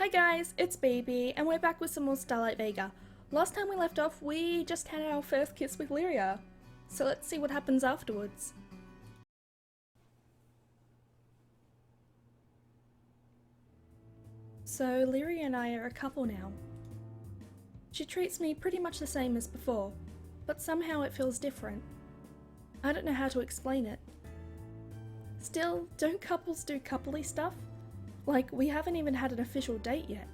Hi guys, it's Baby, and we're back with some more Starlight Vega. Last time we left off, we just had our first kiss with Lyria. So let's see what happens afterwards. So Lyria and I are a couple now. She treats me pretty much the same as before, but somehow it feels different. I don't know how to explain it. Still, don't couples do coupley stuff? Like, we haven't even had an official date yet.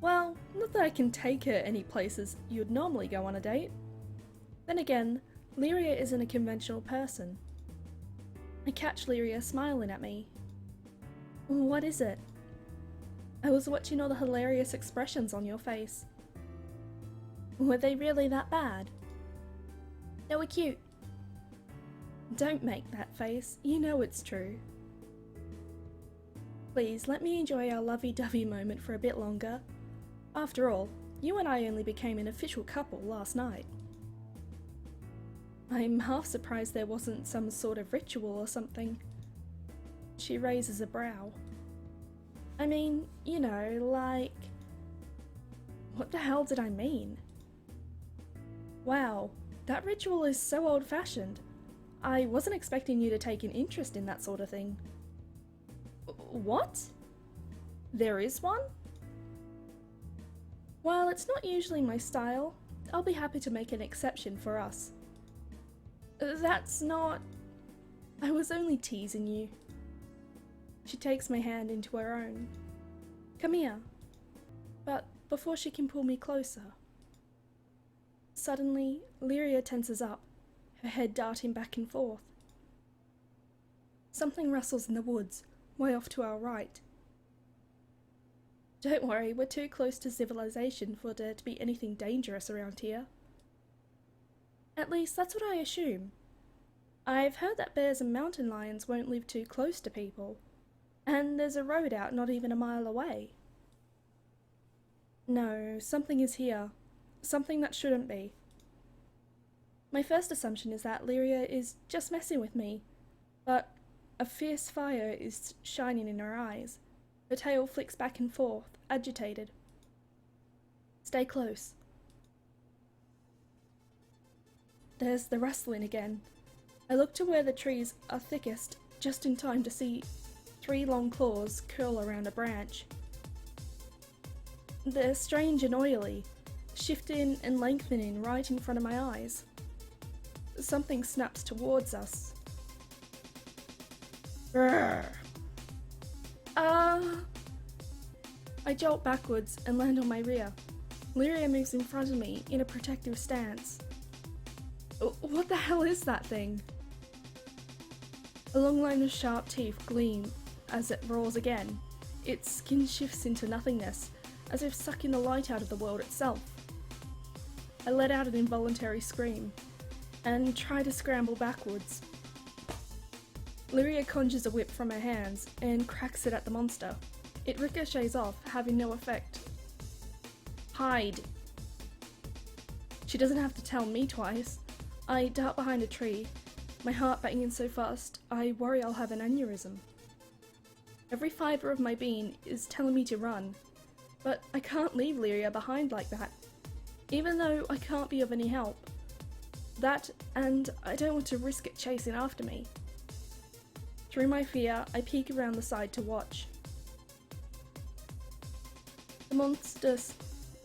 Well, not that I can take her any places you'd normally go on a date. Then again, Lyria isn't a conventional person. I catch Lyria smiling at me. What is it? I was watching all the hilarious expressions on your face. Were they really that bad? They were cute. Don't make that face, you know it's true. Please, let me enjoy our lovey-dovey moment for a bit longer. After all, you and I only became an official couple last night. I'm half surprised there wasn't some sort of ritual or something. She raises a brow. I mean, you know, like... What the hell did I mean? Wow, that ritual is so old-fashioned. I wasn't expecting you to take an interest in that sort of thing. What? There is one? While it's not usually my style, I'll be happy to make an exception for us. That's not... I was only teasing you. She takes my hand into her own. Come here. But before she can pull me closer. Suddenly, Lyria tenses up, her head darting back and forth. Something rustles in the woods, way off to our right. Don't worry, we're too close to civilization for there to be anything dangerous around here. At least, that's what I assume. I've heard that bears and mountain lions won't live too close to people, and there's a road out not even a mile away. No, something is here. Something that shouldn't be. My first assumption is that Lyria is just messing with me, but a fierce fire is shining in her eyes. Her tail flicks back and forth, agitated. Stay close. There's the rustling again. I look to where the trees are thickest, just in time to see 3 long claws curl around a branch. They're strange and oily, shifting and lengthening right in front of my eyes. Something snaps towards us. Brrr. I jolt backwards and land on my rear. Lyria moves in front of me in a protective stance. What the hell is that thing? A long line of sharp teeth gleam as it roars again. Its skin shifts into nothingness, as if sucking the light out of the world itself. I let out an involuntary scream, and try to scramble backwards. Lyria conjures a whip from her hands and cracks it at the monster. It ricochets off, having no effect. Hide! She doesn't have to tell me twice. I dart behind a tree, my heart banging so fast I worry I'll have an aneurysm. Every fibre of my being is telling me to run, but I can't leave Lyria behind like that, even though I can't be of any help. That, and I don't want to risk it chasing after me. Through my fear, I peek around the side to watch. The monster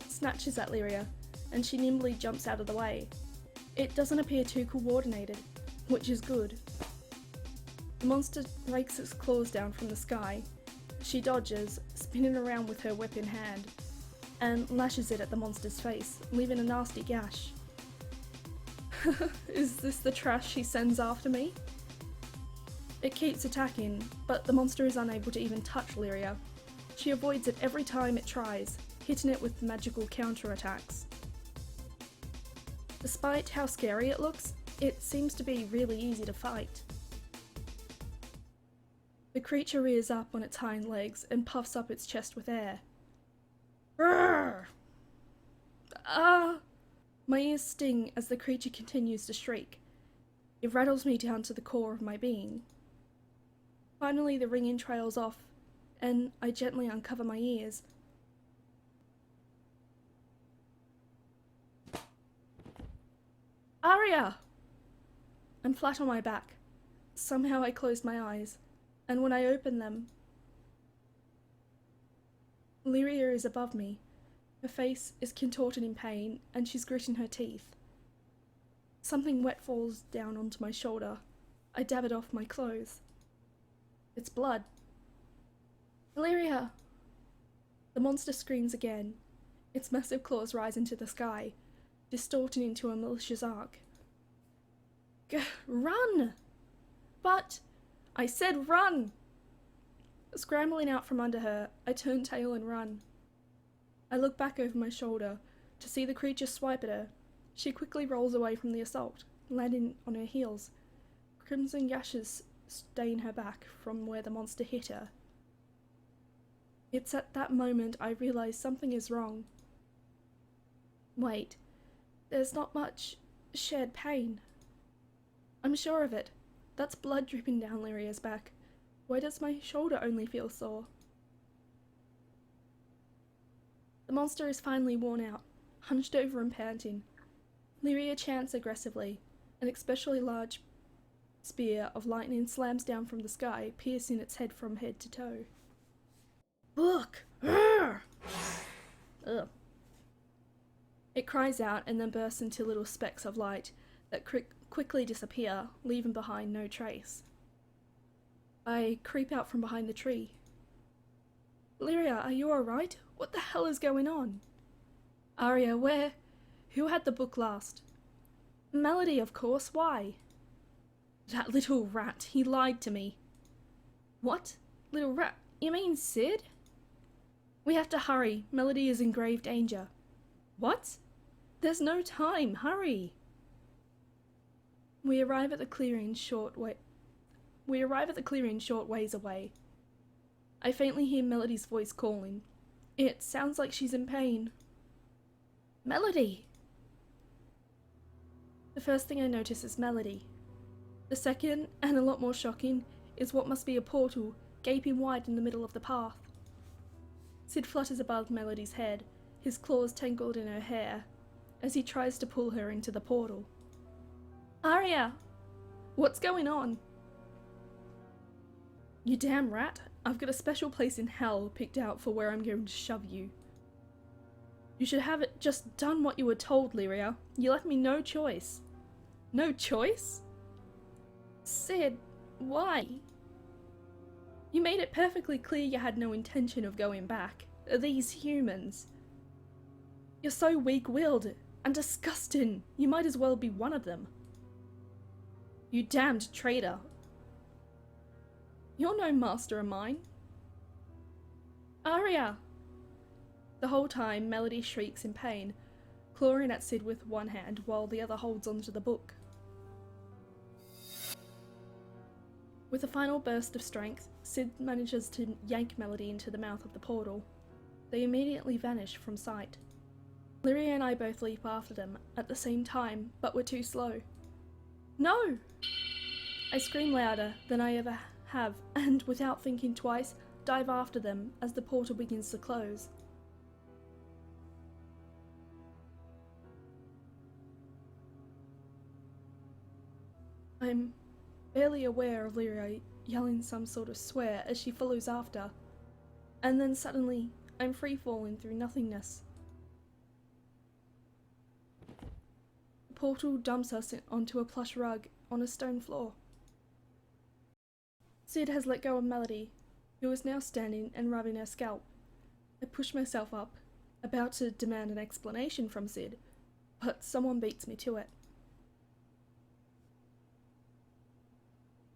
snatches at Lyria, and she nimbly jumps out of the way. It doesn't appear too coordinated, which is good. The monster rakes its claws down from the sky. She dodges, spinning around with her whip in hand, and lashes it at the monster's face, leaving a nasty gash. Is this the trash she sends after me? It keeps attacking, but the monster is unable to even touch Lyria. She avoids it every time it tries, hitting it with magical counterattacks. Despite how scary it looks, it seems to be really easy to fight. The creature rears up on its hind legs and puffs up its chest with air. Brrr! Ah! My ears sting as the creature continues to shriek. It rattles me down to the core of my being. Finally, the ringing trails off, and I gently uncover my ears. Aria! I'm flat on my back. Somehow I closed my eyes, and when I opened them, Lyria is above me. Her face is contorted in pain, and she's gritting her teeth. Something wet falls down onto my shoulder. I dab it off my clothes. It's blood. Lyria! The monster screams again. Its massive claws rise into the sky, distorting into a malicious arc. Run! But I said run! Scrambling out from under her, I turn tail and run. I look back over my shoulder to see the creature swipe at her. She quickly rolls away from the assault, landing on her heels. Crimson gashes stain her back from where the monster hit her. It's at that moment I realize something is wrong. Wait, there's not much shared pain. I'm sure of it. That's blood dripping down Lyria's back. Why does my shoulder only feel sore? The monster is finally worn out, hunched over and panting. Lyria chants aggressively. An especially large spear of lightning slams down from the sky, piercing its head from head to toe. Look! Ugh. It cries out and then bursts into little specks of light that quickly disappear, leaving behind no trace. I creep out from behind the tree. Lyria, are you alright? What the hell is going on? Aria, where? Who had the book last? Melody, of course. Why? That little rat. He lied to me. What? Little rat? You mean Sid? We have to hurry. Melody is in grave danger. What? There's no time. Hurry. We arrive at the clearing short ways away. I faintly hear Melody's voice calling. It sounds like she's in pain. Melody! The first thing I notice is Melody. The second, and a lot more shocking, is what must be a portal, gaping wide in the middle of the path. Sid flutters above Melody's head, his claws tangled in her hair, as he tries to pull her into the portal. Aria! What's going on? You damn rat! I've got a special place in hell picked out for where I'm going to shove you. You should have it just done what you were told, Lyria. You left me no choice. No choice? Sid, why? You made it perfectly clear you had no intention of going back. These humans. You're so weak-willed and disgusting. You might as well be one of them. You damned traitor. You're no master of mine. Aria! The whole time, Melody shrieks in pain, clawing at Sid with one hand while the other holds onto the book. With a final burst of strength, Sid manages to yank Melody into the mouth of the portal. They immediately vanish from sight. Lyria and I both leap after them at the same time, but we're too slow. No! I scream louder than I ever have, and without thinking twice, dive after them as the portal begins to close. I'm barely aware of Lyria yelling some sort of swear as she follows after, and then suddenly I'm free falling through nothingness. The portal dumps us onto a plush rug on a stone floor. Sid has let go of Melody, who is now standing and rubbing her scalp. I push myself up, about to demand an explanation from Sid, but someone beats me to it.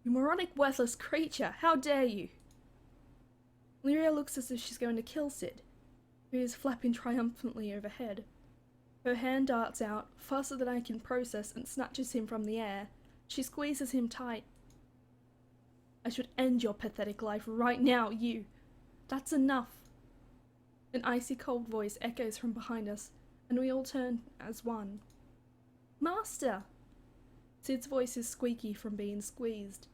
You moronic, worthless creature! How dare you! Lyria looks as if she's going to kill Sid, who is flapping triumphantly overhead. Her hand darts out, faster than I can process, and snatches him from the air. She squeezes him tight. I should end your pathetic life right now, you! That's enough! An icy cold voice echoes from behind us, and we all turn as one. Master! Sid's voice is squeaky from being squeezed.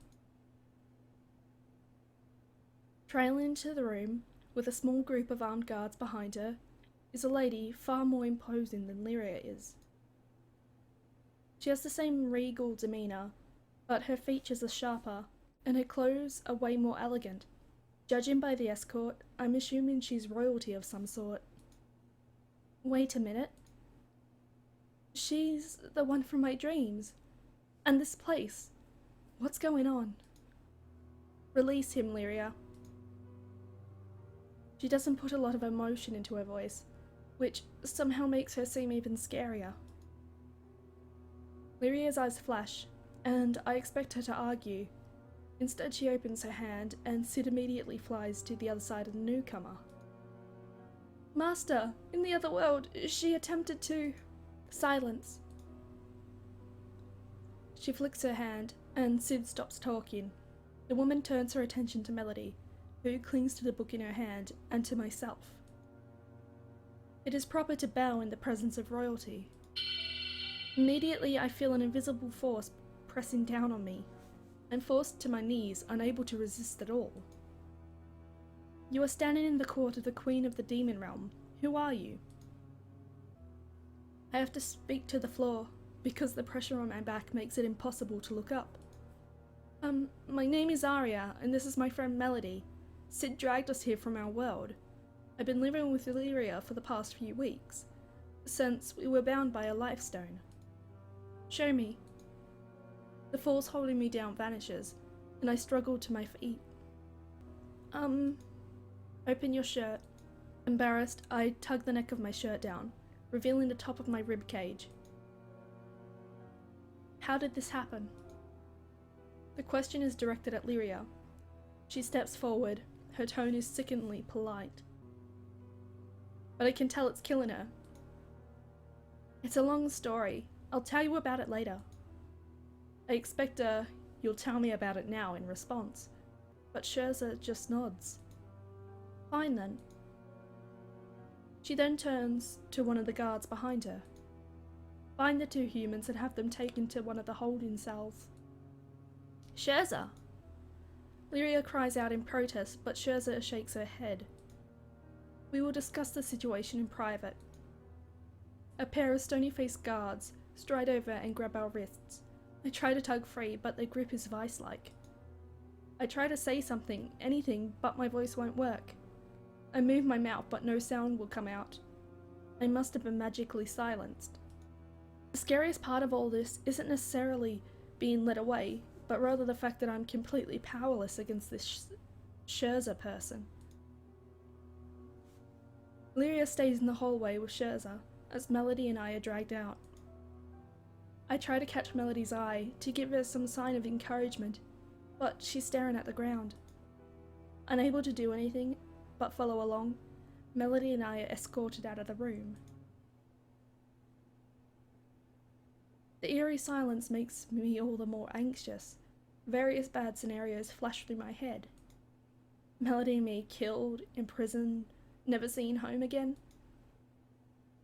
Trailing into the room, with a small group of armed guards behind her, is a lady far more imposing than Lyria is. She has the same regal demeanour, but her features are sharper, and her clothes are way more elegant. Judging by the escort, I'm assuming she's royalty of some sort. Wait a minute. She's the one from my dreams. And this place. What's going on? Release him, Lyria. She doesn't put a lot of emotion into her voice, which somehow makes her seem even scarier. Lyria's eyes flash, and I expect her to argue. Instead, she opens her hand, and Sid immediately flies to the other side of the newcomer. Master, in the other world, she attempted to... Silence. She flicks her hand, and Sid stops talking. The woman turns her attention to Melody, who clings to the book in her hand, and to myself. It is proper to bow in the presence of royalty. Immediately, I feel an invisible force pressing down on me. I'm forced to my knees, unable to resist at all. You are standing in the court of the Queen of the Demon Realm. Who are you? I have to speak to the floor, because the pressure on my back makes it impossible to look up. My name is Aria, and this is my friend Melody. Sid dragged us here from our world. I've been living with Lyria for the past few weeks, since we were bound by a lifestone. Show me. The force holding me down vanishes, and I struggle to my feet. Open your shirt. Embarrassed, I tug the neck of my shirt down, revealing the top of my rib cage. How did this happen? The question is directed at Lyria. She steps forward, her tone is sickeningly polite. But I can tell it's killing her. It's a long story. I'll tell you about it later. I expect you'll tell me about it now in response, but Scherzer just nods. Fine then. She then turns to one of the guards behind her. Find the two humans and have them taken to one of the holding cells. Scherzer! Lyria cries out in protest, but Scherzer shakes her head. We will discuss the situation in private. A pair of stony-faced guards stride over and grab our wrists. I try to tug free, but their grip is vice-like. I try to say something, anything, but my voice won't work. I move my mouth, but no sound will come out. I must have been magically silenced. The scariest part of all this isn't necessarily being led away, but rather the fact that I'm completely powerless against this Scherzer person. Lyria stays in the hallway with Scherzer, as Melody and I are dragged out. I try to catch Melody's eye to give her some sign of encouragement, but she's staring at the ground. Unable to do anything but follow along, Melody and I are escorted out of the room. The eerie silence makes me all the more anxious. Various bad scenarios flash through my head. Melody and me killed, imprisoned, never seen home again.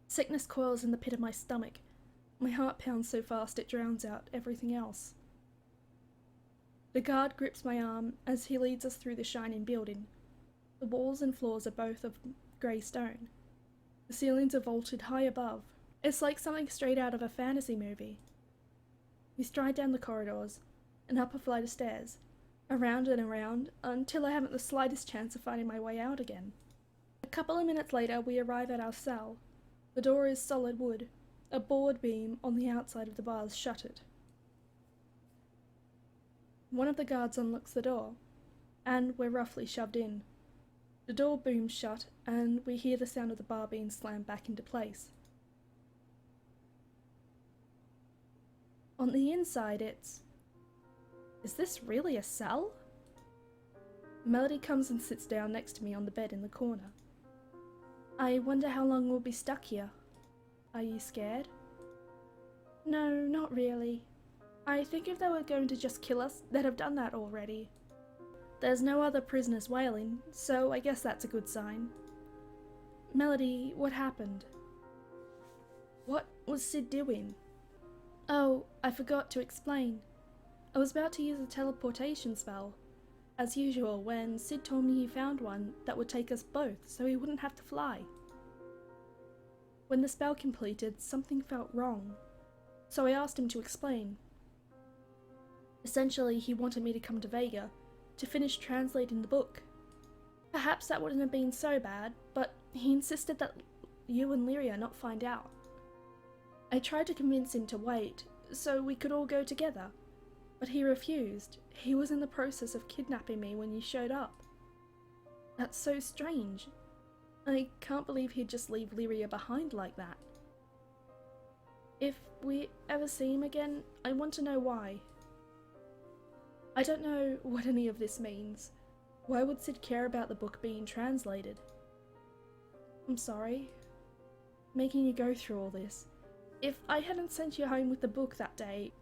Sickness coils in the pit of my stomach. My heart pounds so fast it drowns out everything else. The guard grips my arm as he leads us through the shining building. The walls and floors are both of grey stone. The ceilings are vaulted high above. It's like something straight out of a fantasy movie. We stride down the corridors, and up a flight of stairs, around and around, until I haven't the slightest chance of finding my way out again. A couple of minutes later, we arrive at our cell. The door is solid wood. A board beam on the outside of the bars shut it. One of the guards unlocks the door, and we're roughly shoved in. The door booms shut, and we hear the sound of the bar being slammed back into place. On the inside, it's... Is this really a cell? Melody comes and sits down next to me on the bed in the corner. I wonder how long we'll be stuck here. Are you scared? No, not really. I think if they were going to just kill us, they'd have done that already. There's no other prisoners wailing, so I guess that's a good sign. Melody, what happened? What was Sid doing? Oh, I forgot to explain. I was about to use a teleportation spell. as usual when Sid told me he found one that would take us both so he wouldn't have to fly. When the spell completed, something felt wrong, so I asked him to explain. Essentially, he wanted me to come to Vega to finish translating the book. Perhaps that wouldn't have been so bad, but he insisted that you and Lyria not find out. I tried to convince him to wait, so we could all go together, but he refused. He was in the process of kidnapping me when you showed up. That's so strange. I can't believe he'd just leave Lyria behind like that. If we ever see him again, I want to know why. I don't know what any of this means. Why would Sid care about the book being translated? I'm sorry, making you go through all this. If I hadn't sent you home with the book that day,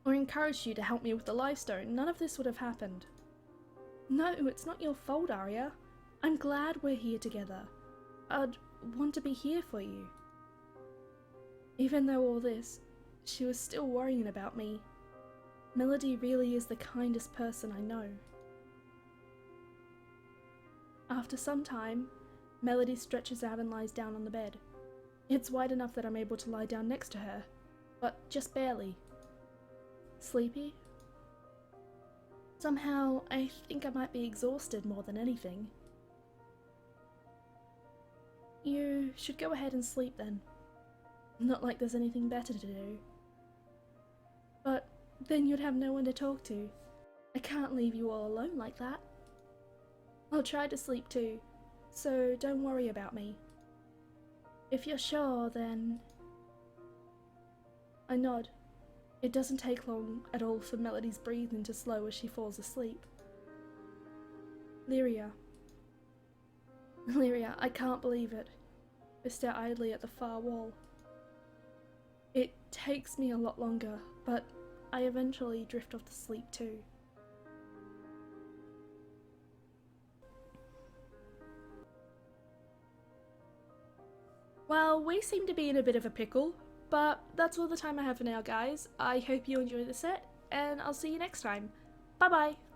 or encouraged you to help me with the lifestone, none of this would have happened. No, it's not your fault, Aria. I'm glad we're here together. I'd want to be here for you. Even though all this, she was still worrying about me. Melody really is the kindest person I know. After some time, Melody stretches out and lies down on the bed. It's wide enough that I'm able to lie down next to her, but just barely. Sleepy? Somehow, I think I might be exhausted more than anything. You should go ahead and sleep then. Not like there's anything better to do. But then you'd have no one to talk to. I can't leave you all alone like that. I'll try to sleep too, so don't worry about me. If you're sure, then... I nod. It doesn't take long at all for Melody's breathing to slow as she falls asleep. Lyria. Lyria, I can't believe it. I stare idly at the far wall. It takes me a lot longer, but I eventually drift off to sleep too. Well, we seem to be in a bit of a pickle, but that's all the time I have for now, guys. I hope you enjoy the set, and I'll see you next time. Bye bye!